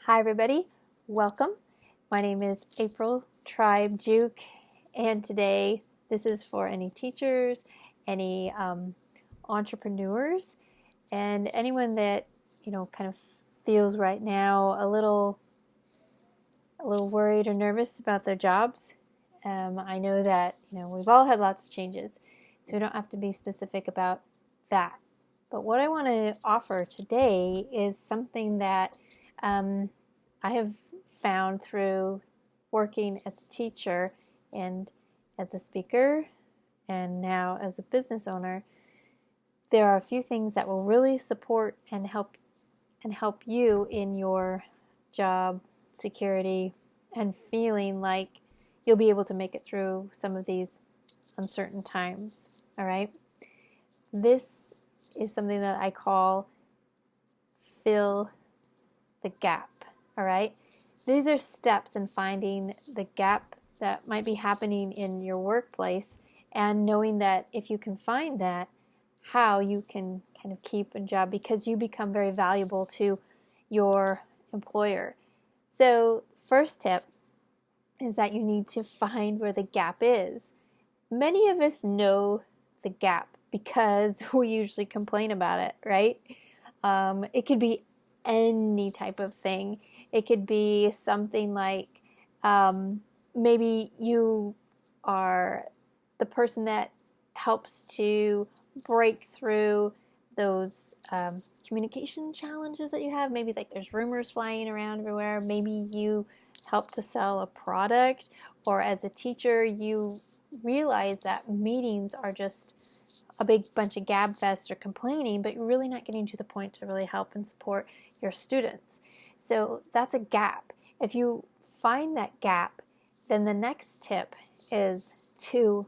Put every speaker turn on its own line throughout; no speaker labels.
Hi everybody, welcome. My name is April Tribe Giauque, and today this is for any teachers, any entrepreneurs, and anyone that kind of feels right now a little worried or nervous about their jobs. I know that we've all had lots of changes, so we don't have to be specific about that. But what I want to offer today is something that I have found through working as a teacher and as a speaker and now as a business owner. There are a few things that will really support and help you in your job security and feeling like you'll be able to make it through some of these uncertain times. All right. This is something that I call fill the gap. All right. These are steps in finding the gap that might be happening in your workplace and knowing that if you can find that, how you can kind of keep a job because you become very valuable to your employer. So, first tip is that you need to find where the gap is. Many of us know the gap because we usually complain about it, right? It could be any type of thing. It could be something like maybe you are the person that helps to break through those communication challenges that you have. Maybe like there's rumors flying around everywhere. Maybe you help to sell a product, or as a teacher you realize that meetings are just a big bunch of gab fest or complaining, but you're really not getting to the point to really help and support your students. So that's a gap. If you find that gap, then the next tip is to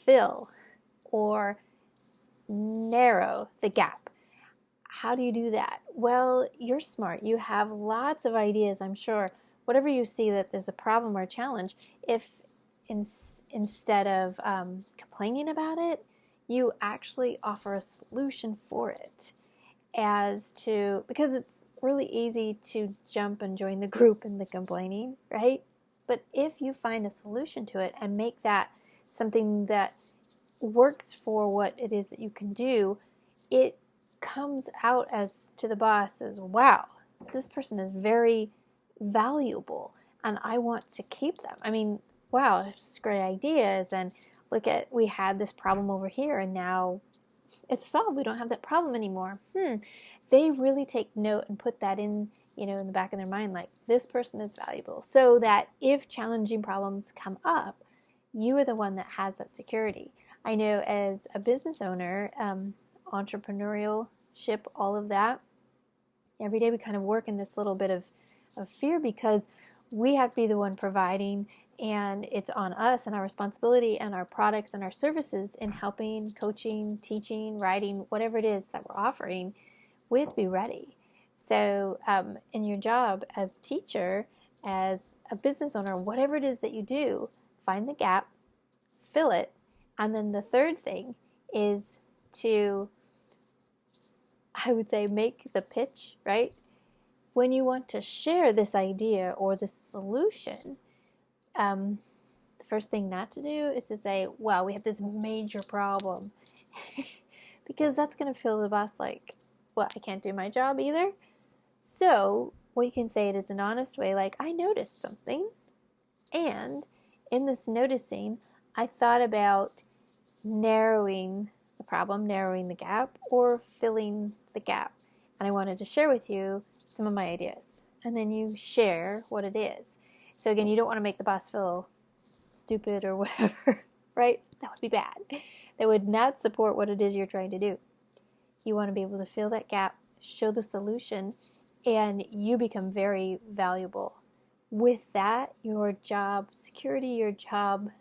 fill or narrow the gap. How do you do that? Well, you're smart. You have lots of ideas, I'm sure. Whatever you see that there's a problem or a challenge, if instead of complaining about it, you actually offer a solution for it, because it's really easy to jump and join the group in the complaining, right? But if you find a solution to it and make that something that works for what it is that you can do, it comes out as to the boss as, wow, this person is very valuable and I want to keep them. I mean, wow, it's great ideas, and look at, we had this problem over here and now it's solved. We don't have that problem anymore. They really take note and put that in the back of their mind, like this person is valuable, so that if challenging problems come up, you are the one that has that security. I know as a business owner, entrepreneurship, all of that, every day we kind of work in this little bit of fear because we have to be the one providing, and it's on us and our responsibility and our products and our services in helping, coaching, teaching, writing, whatever it is that we're offering, we have to be ready. So in your job as a teacher, as a business owner, whatever it is that you do, find the gap, fill it, and then the third thing is to, I would say, make the pitch, right? When you want to share this idea or this solution, the first thing not to do is to say, wow, we have this major problem. Because that's going to feel the boss like, well, I can't do my job either. So what you can say it is an honest way, like, I noticed something, and in this noticing, I thought about narrowing the problem, narrowing the gap, or filling the gap. And I wanted to share with you some of my ideas. And then you share what it is. So again, you don't want to make the boss feel stupid or whatever, right? That would be bad. That would not support what it is you're trying to do. You want to be able to fill that gap, show the solution, and you become very valuable. With that, your job security, your job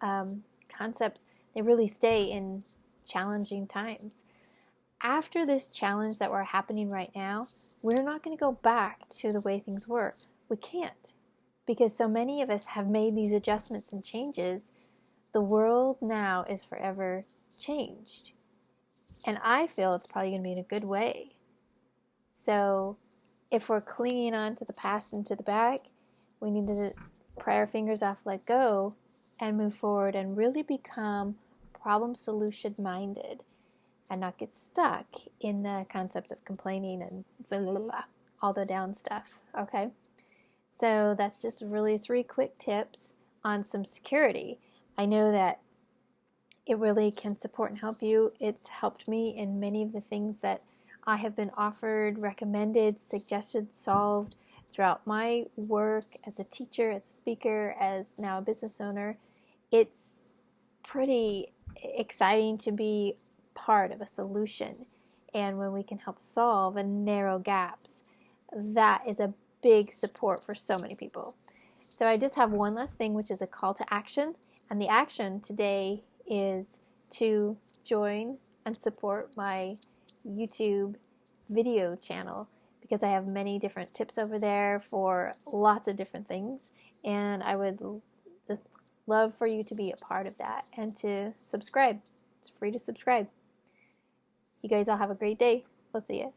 concepts, they really stay in challenging times. After this challenge that we're happening right now, we're not going to go back to the way things were. We can't, because so many of us have made these adjustments and changes. The world now is forever changed. And I feel it's probably going to be in a good way. So if we're clinging on to the past and to the back, we need to pry our fingers off, let go, and move forward and really become problem solution minded and not get stuck in the concept of complaining and blah, blah, blah, all the down stuff, okay? So that's just really 3 quick tips on some security. I know that it really can support and help you. It's helped me in many of the things that I have been offered, recommended, suggested, solved throughout my work as a teacher, as a speaker, as now a business owner. It's pretty exciting to be part of a solution. And when we can help solve and narrow gaps, that is a big support for so many people. So I just have one last thing, which is a call to action. And the action today is to join and support my YouTube video channel, because I have many different tips over there for lots of different things, and I would just love for you to be a part of that and to subscribe. It's free to subscribe. You guys all have a great day. We'll see you.